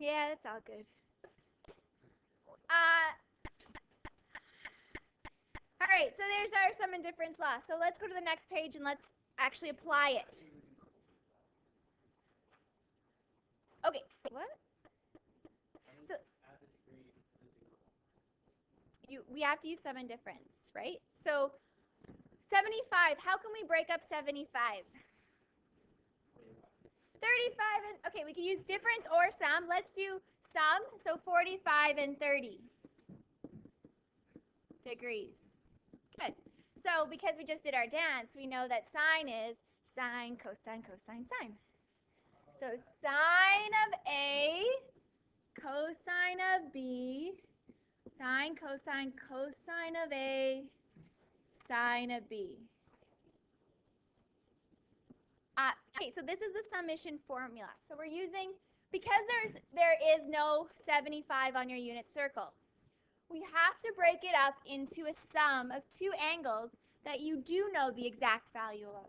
Yeah, that's all good. All right, so there's our sum and difference law. So let's go to the next page and let's actually apply it. Okay, what? So we have to use sum and difference, right? So 75, how can we break up 75? 35 and, okay, we can use difference or sum. Let's do sum, so 45 and 30 degrees. Good. So because we just did our dance, we know that sine is sine, cosine, cosine, sine. So sine of A, cosine of B, sine, cosine, cosine of A, sine of B. Okay, so this is the summation formula. So we're using, because there is no 75 on your unit circle, we have to break it up into a sum of two angles that you do know the exact value of.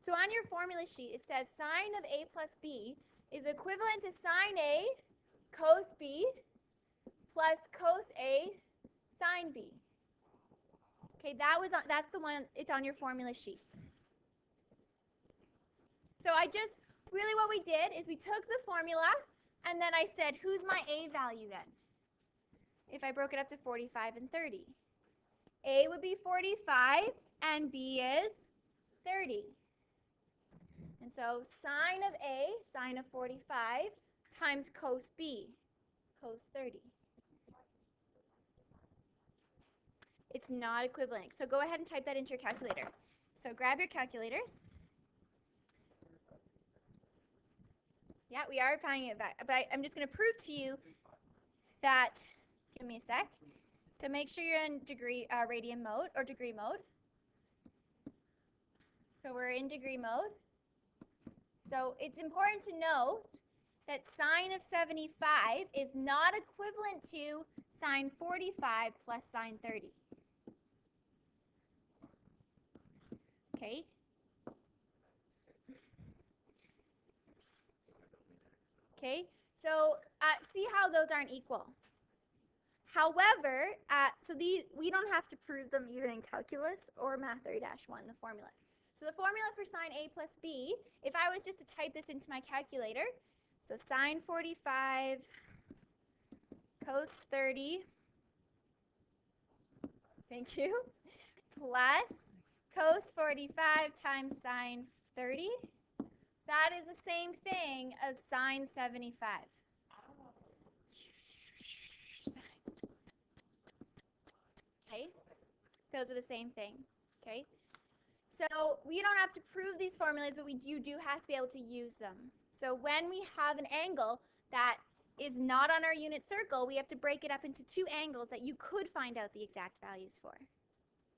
So on your formula sheet, it says sine of A plus B is equivalent to sine A cos B plus cos A sine B. Okay, that's the one, it's on your formula sheet. So really what we did is we took the formula and then I said, who's my A value then? If I broke it up to 45 and 30. A would be 45 and B is 30. And so sine of A, sine of 45, times cos B, cos 30. It's not equivalent. So go ahead and type that into your calculator. So grab your calculators. Yeah, we are applying it back. But I'm just going to prove to you that, give me a sec. So make sure you're in radian mode or degree mode. So we're in degree mode. So it's important to note that sine of 75 is not equivalent to sine 45 plus sine 30. Okay? Okay? So see how those aren't equal. However, we don't have to prove them even in calculus or math 3-1, the formulas. So the formula for sine A plus B, if I was just to type this into my calculator, so sine 45 cos 30, thank you, plus cos 45 times sine 30, that is the same thing as sine 75. Okay, those are the same thing. Okay, so we don't have to prove these formulas, but we do have to be able to use them. So when we have an angle that is not on our unit circle, we have to break it up into two angles that you could find out the exact values for.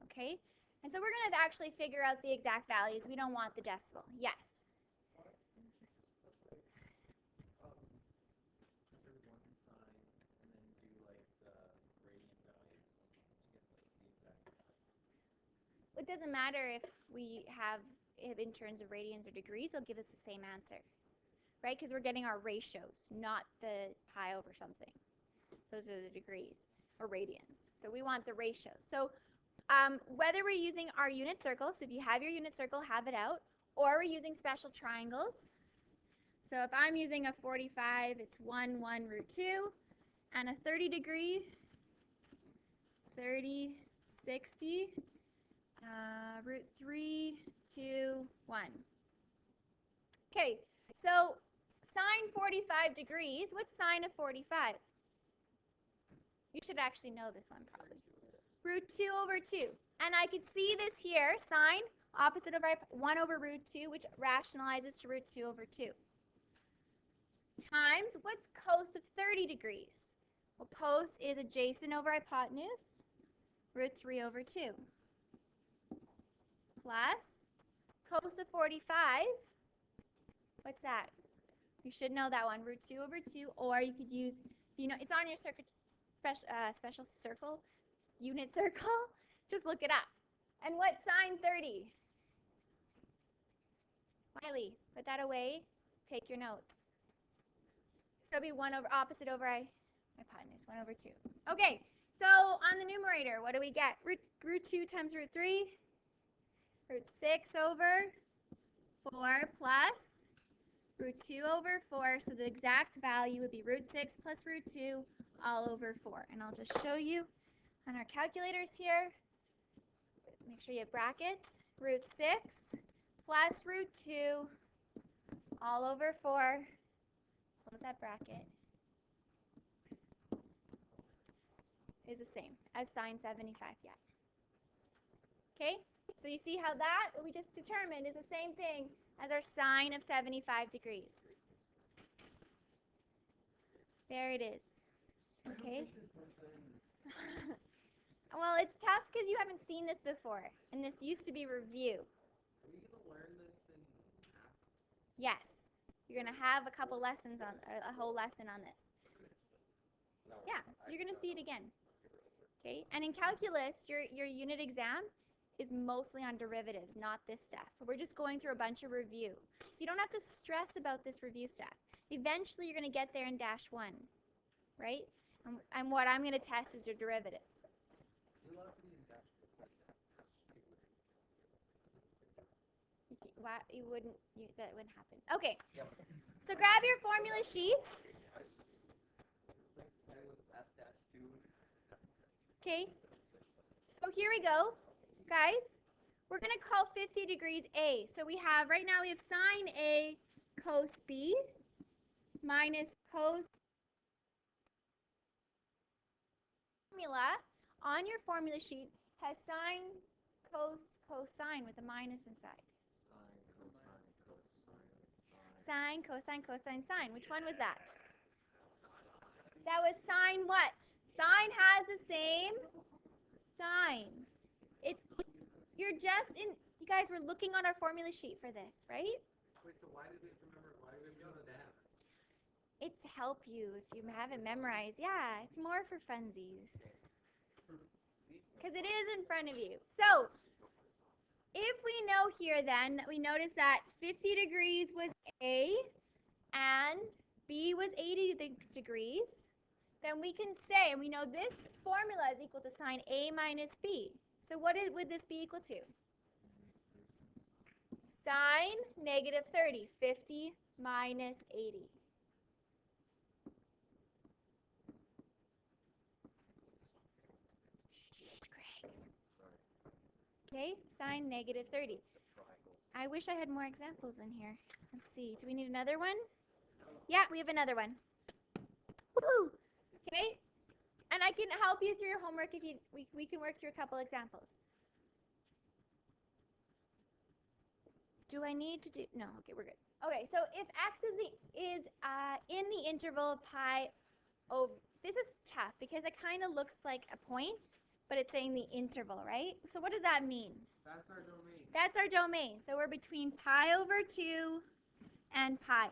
Okay, and so we're going to actually figure out the exact values. We don't want the decimal. Yes. It doesn't matter if we have it in terms of radians or degrees, it'll give us the same answer, right? Because we're getting our ratios, not the pi over something. Those are the degrees or radians. So we want the ratios. So whether we're using our unit circle, so if you have your unit circle, have it out, or we're using special triangles. So if I'm using a 45, it's 1, 1, root 2, and a 30 degree, 30, 60, root 3, 2, 1. Okay, so sine 45 degrees, what's sine of 45? You should actually know this one probably. Root 2 over 2. And I could see this here, sine, opposite of 1 over root 2, which rationalizes to root 2 over 2. Times, what's cos of 30 degrees? Well, cos is adjacent over hypotenuse, root 3 over 2. Plus cos of 45, what's that? You should know that one, root 2 over 2, or you could use, it's on your special circle, unit circle, just look it up. And what's sine 30? Wiley, put that away, take your notes. it'll be 1 over, opposite over, my hypotenuse, 1 over 2. Okay, so on the numerator, what do we get? Root 2 times root 3, root 6 over 4 plus root 2 over 4. So the exact value would be root 6 plus root 2 all over 4. And I'll just show you on our calculators here. Make sure you have brackets. Root 6 plus root 2 all over 4. Close that bracket. Is the same as sine 75, yeah. Okay, so you see how that, what we just determined, is the same thing as our sine of 75 degrees. There it is. Okay. Well, it's tough because you haven't seen this before, and this used to be review. Are we going to learn this in math? Yes. You're going to have a couple lessons on, a whole lesson on this. Yeah, so you're going to see it again. Okay, and in calculus, your unit exam is mostly on derivatives, not this stuff. We're just going through a bunch of review. So you don't have to stress about this review stuff. Eventually, you're going to get there in dash 1, right? And what I'm going to test is your derivatives. Why that wouldn't happen. Okay, so grab your formula sheets. Okay, so here we go, guys. We're going to call 50 degrees A. So we have, right now we have sine A cos B minus cos. Formula on your formula sheet has sine, cos, cosine with a minus inside. Sine, cosine, cosine, sine. Which one was that? That was sine what? Sine has the same sign. You're just in, you guys were looking on our formula sheet for this, right? Wait, so why did we go to dance? It's to help you if you haven't memorized. Yeah, it's more for funsies. Because it is in front of you. So, if we know here then that we notice that 50 degrees was A and B was 80 degrees, then we can say, and we know this formula is equal to sine A minus B. So what would this be equal to? Sine negative 30, 50 minus 80. Okay, sine negative 30. I wish I had more examples in here. Let's see. Do we need another one? Yeah, we have another one. Woohoo! Okay, and I can help you through your homework if we can work through a couple examples. Do I need to do? No. Okay, we're good. Okay, so if x is in the interval pi over, this is tough because it kind of looks like a point, but it's saying the interval, right? So what does that mean? That's our domain. That's our domain. So we're between pi over 2 and pi.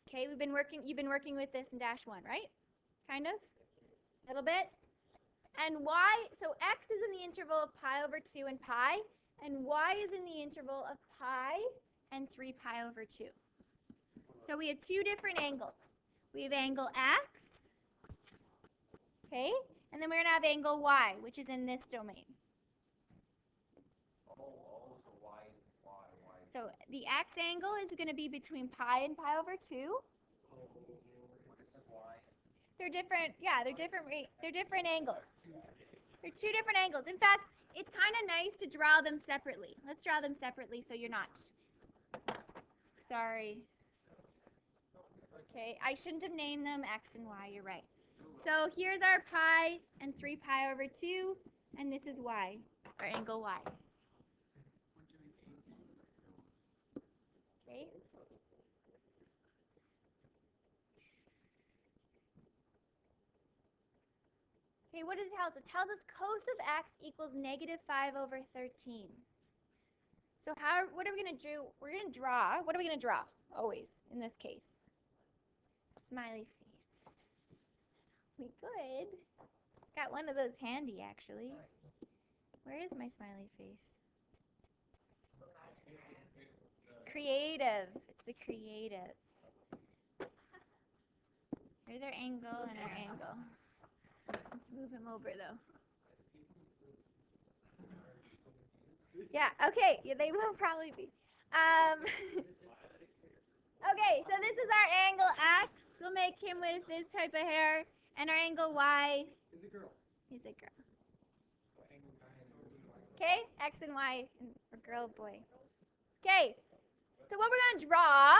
Okay, you've been working with this in dash 1, right? Kind of? A little bit? And y, so x is in the interval of pi over 2 and pi, and y is in the interval of pi and 3 pi over 2. So we have two different angles. We have angle x, okay, and then we're going to have angle y, which is in this domain. So y is y. So the x angle is going to be between pi and pi over 2. They're different, yeah, they're different angles. They're two different angles. In fact, it's kind of nice to draw them separately. Let's draw them separately so you're not. Sorry. Okay, I shouldn't have named them x and y, you're right. So here's our pi and 3 pi over 2, and this is y, or angle y. Okay. Okay, what does it tell us? It tells us cos of x equals negative 5 over 13. So what are we going to do? We're going to draw. What are we going to draw? Always, in this case. Smiley face. We could. Got one of those handy, actually. Where is my smiley face? Creative. It's the creative. Here's our angle and our angle. Let's move him over though. Yeah, okay, yeah, they will probably be. Okay, so this is our angle X. We'll make him with this type of hair. And our angle Y. Is a girl. He's a girl. Okay, X and Y, or girl, boy. Okay, so what we're going to draw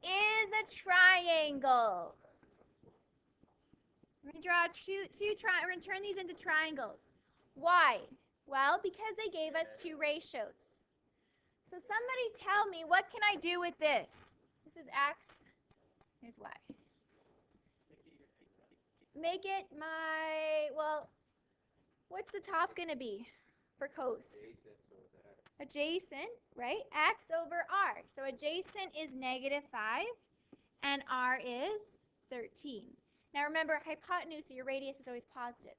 is a triangle. We're going to draw we're going to turn these into triangles. Why? Well, because they gave us two ratios. So somebody tell me, what can I do with this? This is X, here's Y. Make it my, well, what's the top going to be for cos? Adjacent, right? X over R. So adjacent is -5 and R is 13. Now remember, hypotenuse, so your radius is always positive.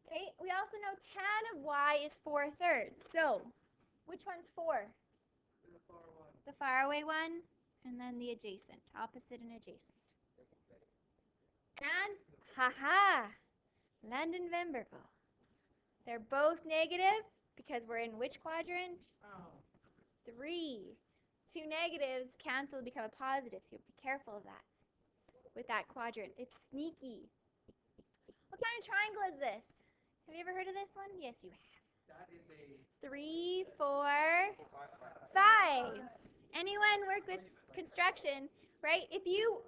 Okay, we also know tan of Y is 4/3. So which one's 4? The far away one, and then the adjacent, opposite and adjacent. And, haha, Land and Vemberville. They're both negative because we're in which quadrant? 3. Two negatives cancel and become a positive, so be careful of that with that quadrant. It's sneaky. What kind of triangle is this? Have you ever heard of this one? Yes, you have. That is a 3, 4, 5. Anyone work with construction, right? If you,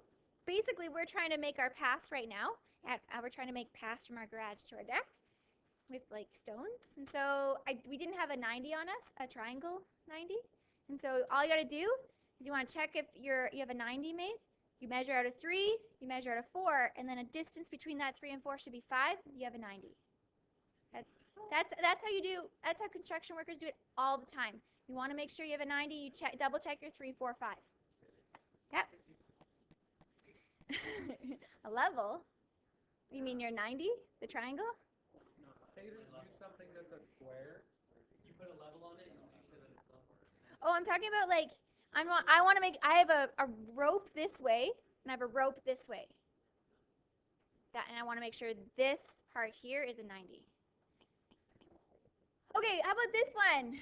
basically we're trying to make our paths right now. We're trying to make paths from our garage to our deck with like stones. And so we didn't have a 90 on us, a triangle 90. And so all you got to do is you want to check if you have a 90 made. You measure out a 3, you measure out a 4, and then a distance between that 3 and 4 should be 5. You have a 90. That's how you do. That's how construction workers do it all the time. You want to make sure you have a 90. You double check your 3, 4, 5. Yep. A level. You mean your 90? The triangle? Can you just use something that's a square? You put a level on it and make sure that it's level. Oh, I'm talking about like I want to make. I have a rope this way and I have a rope this way. And I want to make sure this part here is a 90. Okay, how about this one?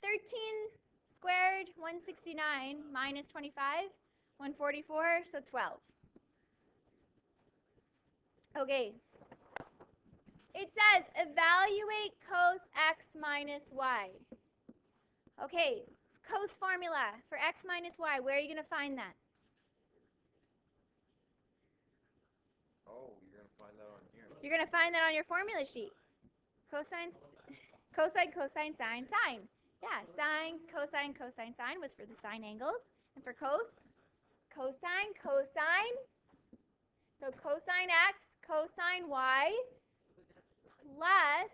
13 squared, 169 minus 25, 144, so 12. Okay. It says evaluate cos x minus y. Okay, cos formula for x minus y, where are you going to find that? Oh, you're going to find that on here. You're going to find that on your formula sheet. Cosine, cosine, sine, sine. Yeah, sine, cosine, sine was for the sine angles. And for cos, cosine. So cosine x, cosine y, plus,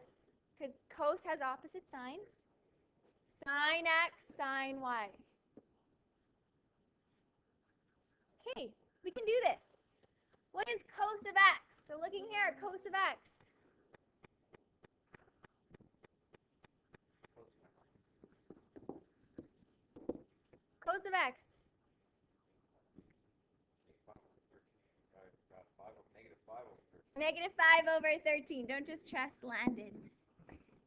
because cos has opposite signs, sine x, sine y. Okay, we can do this. What is cos of x? So looking here at cos of x. Cos of x. -5/13. Don't just trust Landon.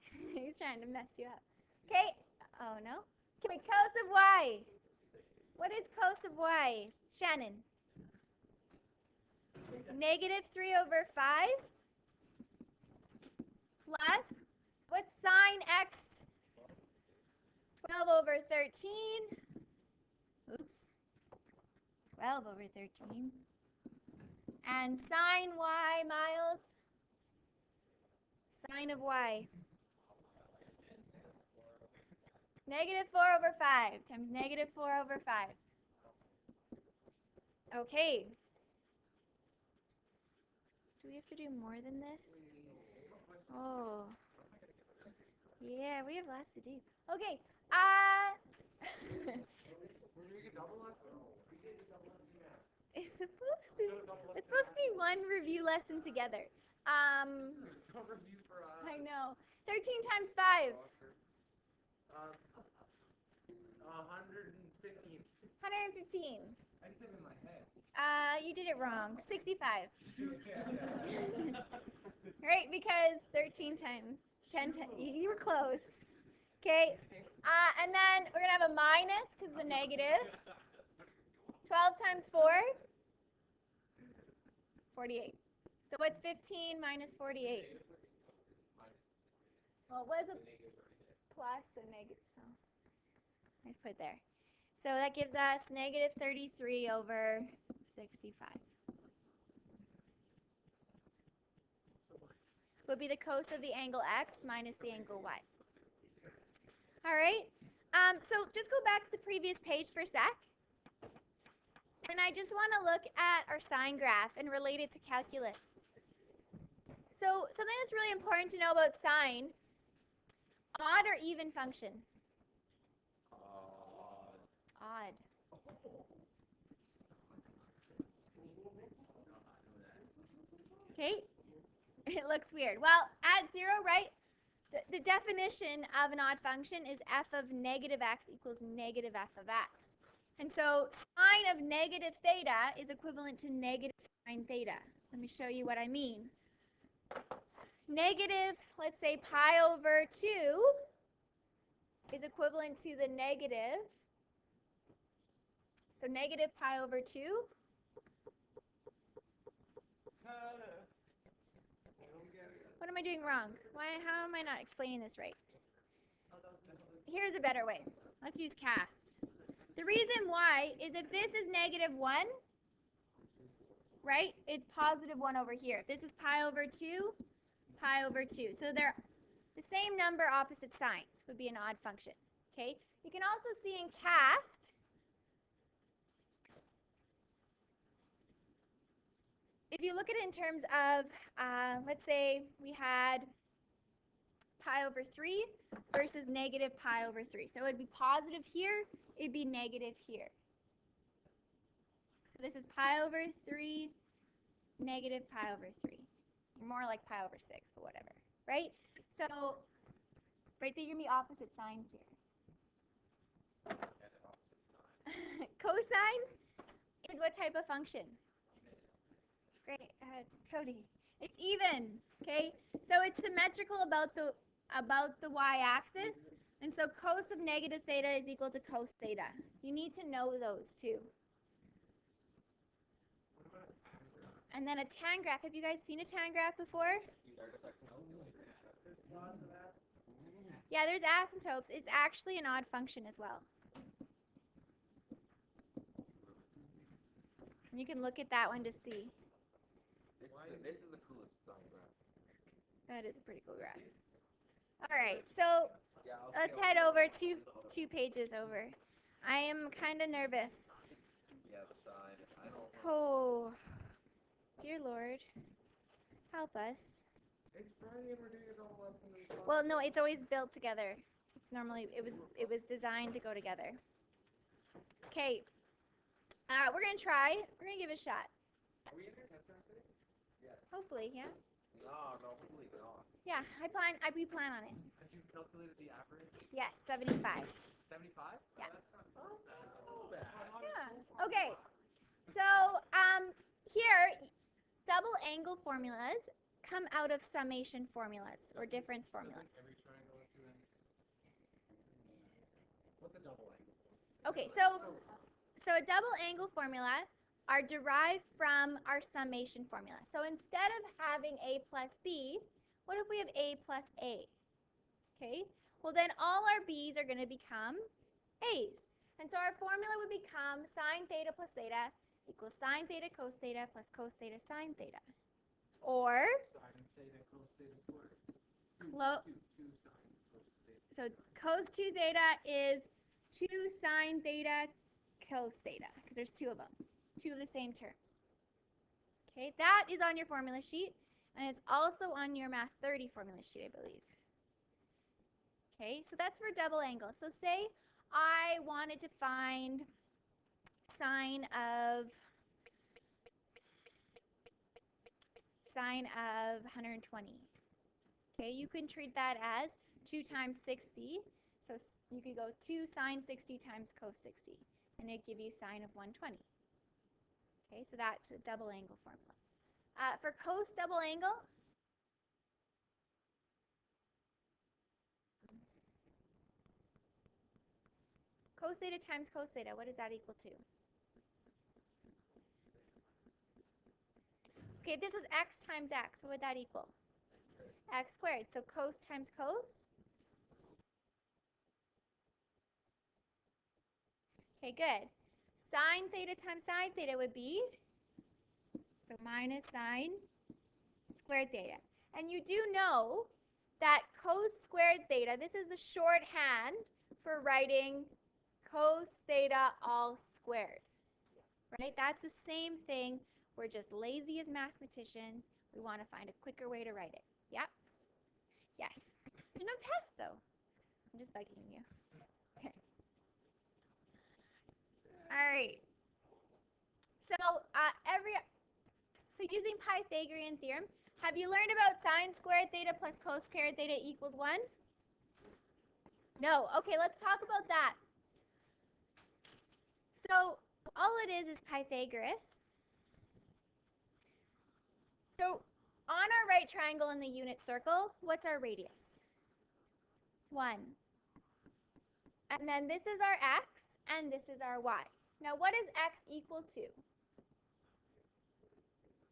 He's trying to mess you up. Okay. Oh, no. Okay, cos of y. What is cos of y? Shannon. -3/5 plus, what's sine x? 12/13. Oops. 12/13. And sine y, Miles? Sine of y. -4/5 times -4/5. Okay. Do we have to do more than this? Oh. Yeah, we have lots to do. Okay. It's supposed to be one review lesson together. There's no review for us. I know. 13 times 5. 115. 115. I did it in my head. You did it wrong. 65. Yeah. Right, because 13 times 10 times. You were close. Okay. And then we're going to have a minus because of the negative. 12 times 4? 48. So what's 15 minus 48? Well, it was a plus and negative, so let's put it there. So that gives us negative 33 over 65. Would be the cos of the angle x minus the angle y. All right. So just go back to the previous page for a sec. And I just want to look at our sine graph and relate it to calculus. So something that's really important to know about sine, odd or even function? Odd. Okay. It looks weird. Well, at 0, right, the definition of an odd function is f of negative x equals negative f of x. And so sine of negative theta is equivalent to negative sine theta. Let me show you what I mean. Negative, let's say, pi over 2 is equivalent to the negative. So negative pi over 2. What am I doing wrong? How am I not explaining this right? Here's a better way. Let's use cast. The reason why is if this is negative 1, right, it's positive 1 over here. If this is pi over 2, pi over 2. So they're the same number, opposite signs would be an odd function. Okay. You can also see in cast, if you look at it in terms of, let's say we had pi over 3 versus negative pi over 3. So it would be positive here, it would be negative here. So this is pi over 3, negative pi over 3. More like pi over 6, but whatever, right? So right there, you're going to be opposite signs here. Cosine is what type of function? Great, Cody. It's even, okay? So it's symmetrical about the y-axis, and so cos of negative theta is equal to cos theta. You need to know those two. And then a tan graph. Have you guys seen a tan graph before? Yeah, there's asymptotes. It's actually an odd function as well. You can look at that one to see. This is the coolest sine graph. That is a pretty cool graph. All right, so let's head over two pages over. I am kind of nervous. Yeah, the sine. I don't. Oh, dear Lord, help us. It's Friday and we're doing it all lessons. Well, no, it's always built together. It's normally it was designed to go together. Okay, we're gonna try. We're gonna give it a shot. Are we in your test round today? Yes. Hopefully, yeah. No, hopefully not. Yeah, we plan on it. Have you calculated the average? Yes, 75. 75? Yeah. That's not so bad. Yeah. Okay. So here, double angle formulas come out of summation formulas or difference formulas. Every triangle or two angles. What's a double angle? Okay, so a double angle formula are derived from our summation formula. So instead of having a plus b, what if we have a plus a? Okay, well then all our b's are going to become a's. And so our formula would become sine theta plus theta equals sine theta cos theta plus cos theta sine theta. Or Sine theta cos theta squared. Two sine cos theta. So cos 2 theta is 2 sine theta cos theta, because there's two of them, two of the same terms. Okay, that is on your formula sheet, and it's also on your Math 30 formula sheet, I believe. Okay, so that's for double angle. So say I wanted to find sine of 120. Okay, you can treat that as 2 times 60. So you could go 2 sine 60 times cos 60, and it'd give you sine of 120. Okay, so that's the double angle formula. For cos double angle, cos theta times cos theta, what does that equal to? Okay, if this was x times x, what would that equal? X squared. So cos times cos. Okay, good. Sine theta times sine theta would be, so minus sine squared theta. And you do know that cos squared theta, this is the shorthand for writing cos theta all squared. Right? That's the same thing. We're just lazy as mathematicians. We want to find a quicker way to write it. Yep. Yes. There's no test, though. I'm just bugging you. Okay. All right. So using Pythagorean theorem, have you learned about sine squared theta plus cos squared theta equals 1? No. Okay, let's talk about that. So all it is Pythagoras. So on our right triangle in the unit circle, what's our radius? 1. And then this is our x, and this is our y. Now what is x equal to?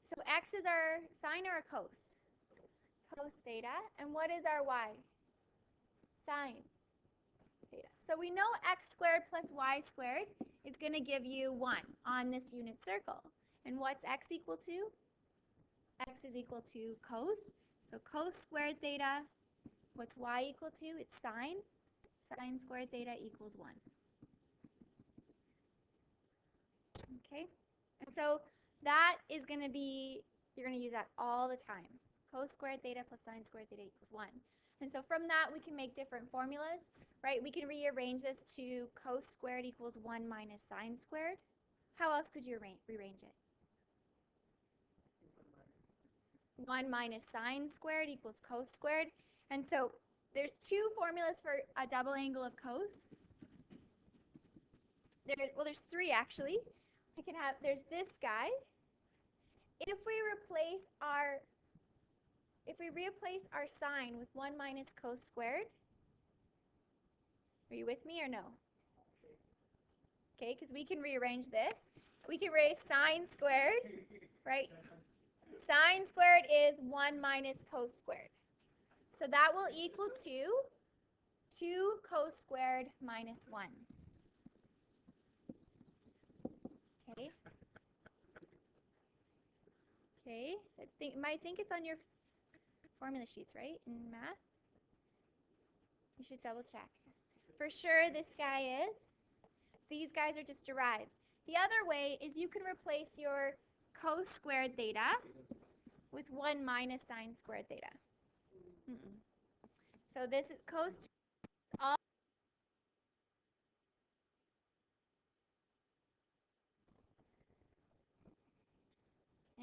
So x is our sine or a cos? Cos theta. And what is our y? Sine theta. So we know x squared plus y squared is going to give you 1 on this unit circle. And what's x equal to? X is equal to cos. So cos squared theta, what's y equal to? It's sine. Sine squared theta equals 1. Okay? And so that is going to be, you're going to use that all the time. Cos squared theta plus sine squared theta equals 1. And so from that, we can make different formulas, right? We can rearrange this to cos squared equals 1 minus sine squared. How else could you rearrange it? 1 minus sine squared equals cos squared. And so there's 2 formulas for a double angle of cos. There's 3 actually. There's this guy. If we replace our sine with 1 minus cos squared, are you with me or no? Okay, because we can rearrange this. We can raise sine squared, right? Sine squared is 1 minus cos squared. So that will equal to 2 cos squared minus 1. Okay. Okay. Might think it's on your formula sheets, right? In math. You should double check. For sure this guy is. These guys are just derived. The other way is you can replace your cos squared theta with 1 minus sine squared theta. So this is cos all.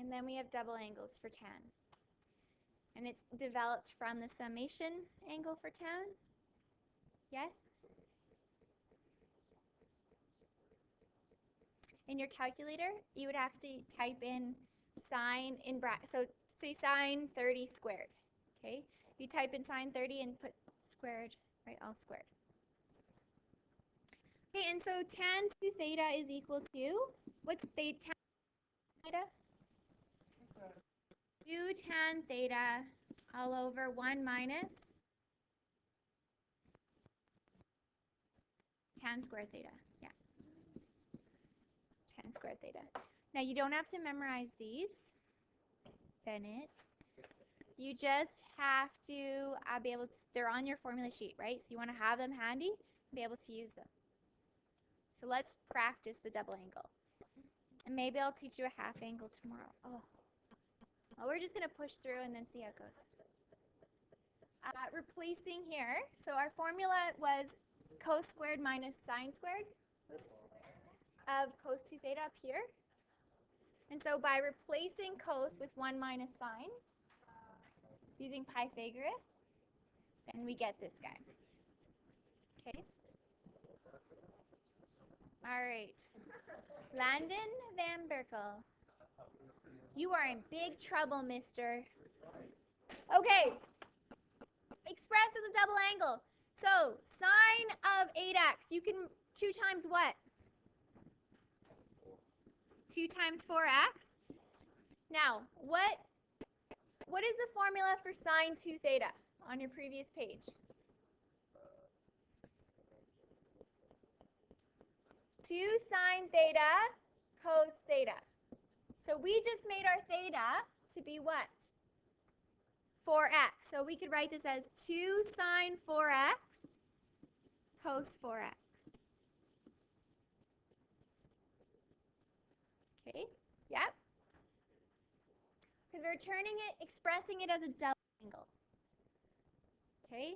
And then we have double angles for tan. And it's developed from the summation angle for tan. Yes? In your calculator, you would have to type in sine in bracket. So say sine 30 squared. Okay? You type in sine 30 and put squared, right? All squared. Okay, and so tan 2 theta is equal to, what's tan theta? 2 tan theta all over 1 minus tan squared theta. Yeah. Tan squared theta. Now you don't have to memorize these, Bennett. You just have to be able to, they're on your formula sheet, right? So you want to have them handy, be able to use them. So let's practice the double angle. And maybe I'll teach you a half angle tomorrow. Oh, we're just going to push through and then see how it goes. Replacing here, so our formula was cos squared minus sine squared, of cos 2 theta up here. And so by replacing cos with 1 minus sine, using Pythagoras, then we get this guy. Okay? All right. Landon Van Berkel. You are in big trouble, mister. Okay. Expressed as a double angle. So, sine of 8x, you can 2 times what? 2 times 4x. Now, what is the formula for sine 2 theta on your previous page? 2 sine theta cos theta. So we just made our theta to be what? 4x. So we could write this as 2 sine 4x cos 4x. Okay, yep. Because we're expressing it as a double angle. Okay,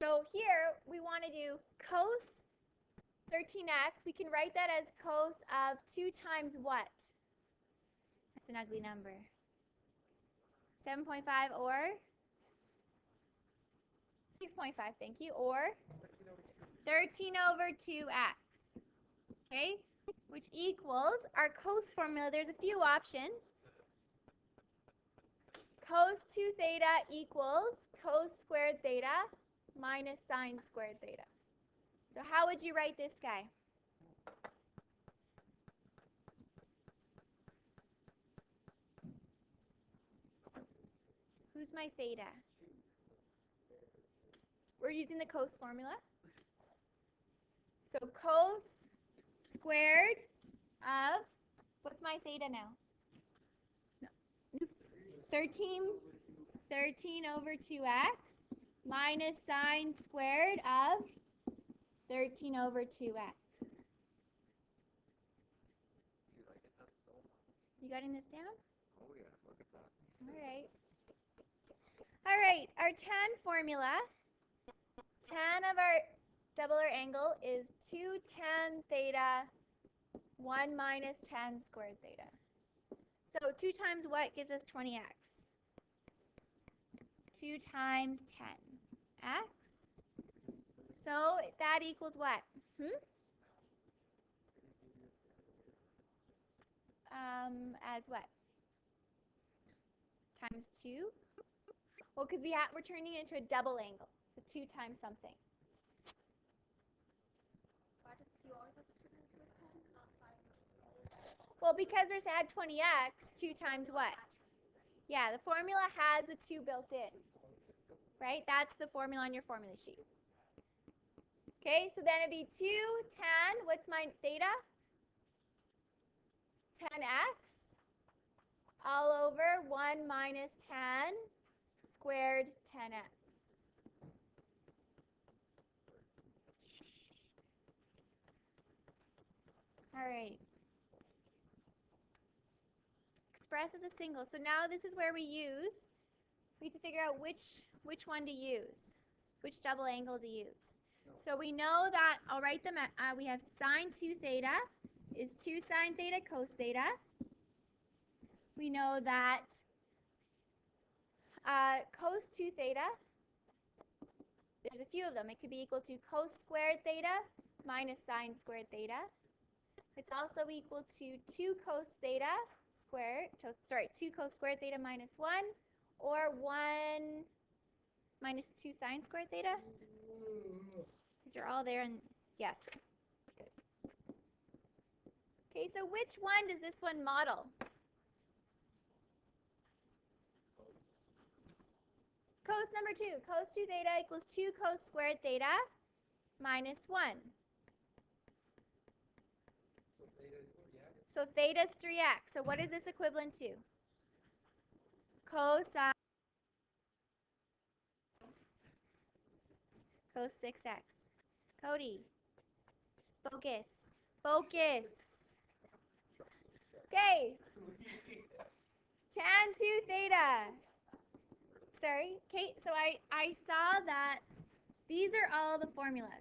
so here we want to do cos 13x. We can write that as cos of 2 times what? That's an ugly number. 7.5 or 6.5, thank you, or 13 over 2x. Okay, which equals our cos formula. There's a few options. Cos 2 theta equals cos squared theta minus sine squared theta. So how would you write this guy? Who's my theta? We're using the cos formula. So cos squared of, what's my theta now? No. 13 over 2x minus sine squared of 13 over 2x. Dude, I get that so much. You getting this down? Oh yeah, look at that. All right. All right, our tan formula. Tan of our doubler angle is 2 tan theta 1 minus tan squared theta. So 2 times what gives us 20x? 2 times 10x. So that equals what? As what? Times 2? Well, because we're turning it into a double angle. So 2 times something. Well, because there's add 20x, 2 times what? Yeah, the formula has the 2 built in. Right? That's the formula on your formula sheet. Okay, so then it'd be 2 tan, what's my theta? 10x all over 1 minus tan squared 10x. All right. Express as a single. So now this is where we need to figure out which one to use, which double angle to use. So we know that, I'll write them, we have sine 2 theta is 2 sine theta cos theta. We know that cos 2 theta, there's a few of them. It could be equal to cos squared theta minus sine squared theta. It's also equal to 2 cos theta squared, 2 cos squared theta minus 1, or 1 minus 2 sine squared theta. These are all there, and yes. Good. Okay, so which one does this one model? Cos number 2. Cos 2 theta equals 2 cos squared theta minus 1. So theta is 3x. So what is this equivalent to? Cos 6x. Cody, focus. Focus. Okay. Tan 2 theta. Sorry, Kate. So I saw that these are all the formulas.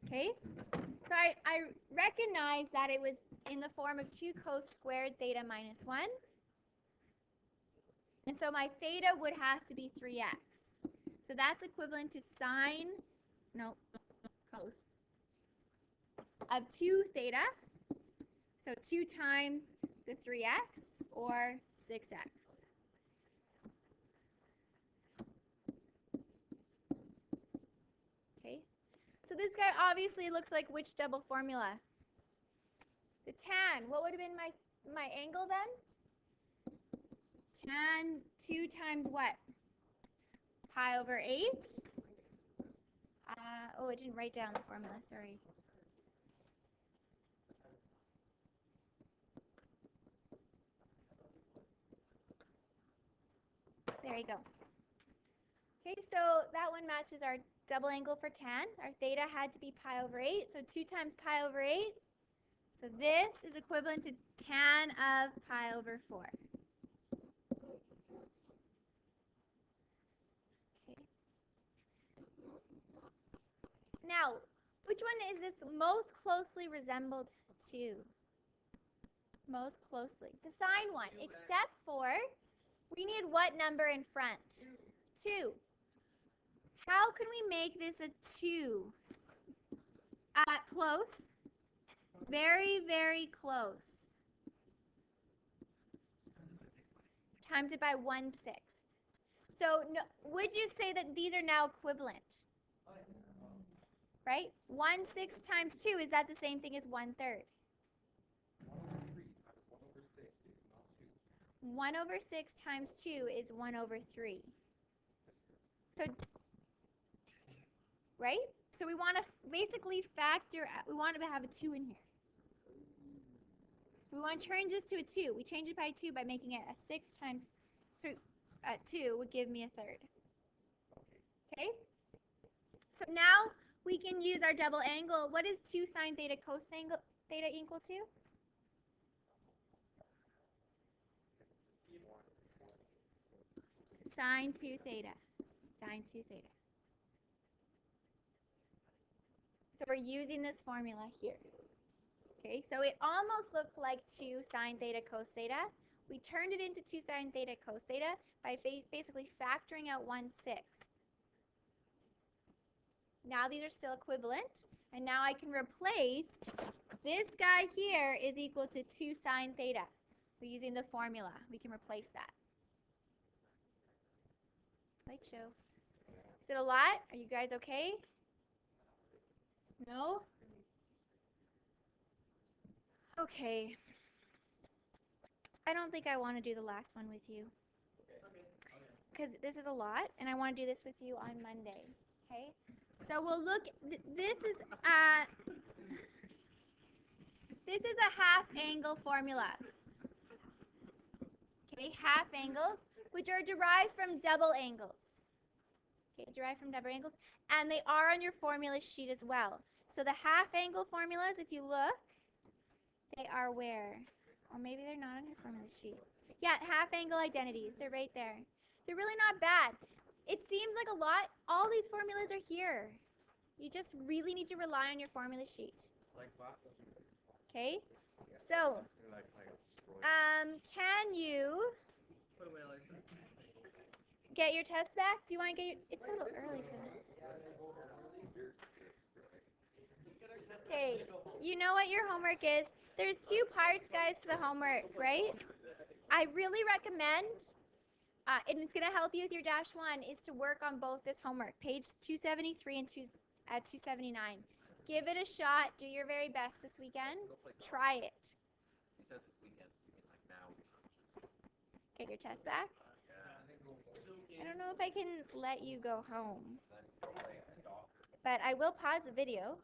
Okay. So I recognize that it was in the form of 2 cos squared theta minus 1. And so my theta would have to be 3x. So that's equivalent to sine, no, cos of 2 theta. So 2 times the 3x or 6x. Okay, so this guy obviously looks like which double formula? The tan. What would have been my angle then? Tan 2 times what? Pi over 8. Oh, I didn't write down the formula, sorry. There you go. Okay, so that one matches our double angle for tan. Our theta had to be pi over 8, so 2 times pi over 8. So this is equivalent to tan of pi over 4. Okay. Now, which one is this most closely resembled to? Most closely. The sine one, except for we need what number in front? 2. How can we make this a 2? Close. Very, very close. Times it by 1/6. So no, would you say that these are now equivalent? Right? 1/6 times 2, is that the same thing as 1/3? 1 over 6 times 2 is 1 over 3. So, right? So we want to basically factor, we want to have a 2 in here. So we want to change this to a 2. We change it by 2 by making it a 6 times 2 would give me a 1/3. Okay? So now we can use our double angle. What is 2 sine theta cosine theta equal to? Sine 2 theta. Sine 2 theta. So we're using this formula here. Okay, so it almost looked like 2 sine theta cos theta. We turned it into 2 sine theta cos theta by basically factoring out 1/6. Now these are still equivalent, and now I can replace this guy here is equal to 2 sine theta. We're using the formula. We can replace that. Light show. Is it a lot? Are you guys okay? No? Okay. I don't think I want to do the last one with you. Because this is a lot, and I want to do this with you on Monday. Okay? So we'll look, this is a half angle formula. Okay, half angles, which are derived from double angles. Okay, derived from double angles, and they are on your formula sheet as well. So the half angle formulas, if you look, they are where? Or maybe they're not on your formula sheet. Yeah, half angle identities, they're right there. They're really not bad. It seems like a lot. All these formulas are here. You just really need to rely on your formula sheet. Okay? So, can you get your test back? Do you want to get your, it's a little early for this. Okay, you know what your homework is. There's 2 parts, guys, to the homework, right? I really recommend, and it's going to help you with your dash 1, is to work on both this homework, page 273 and 279. Give it a shot. Do your very best this weekend. Try it. You said this weekend, so you mean like now? Get your test back. I don't know if I can let you go home, but I will pause the video.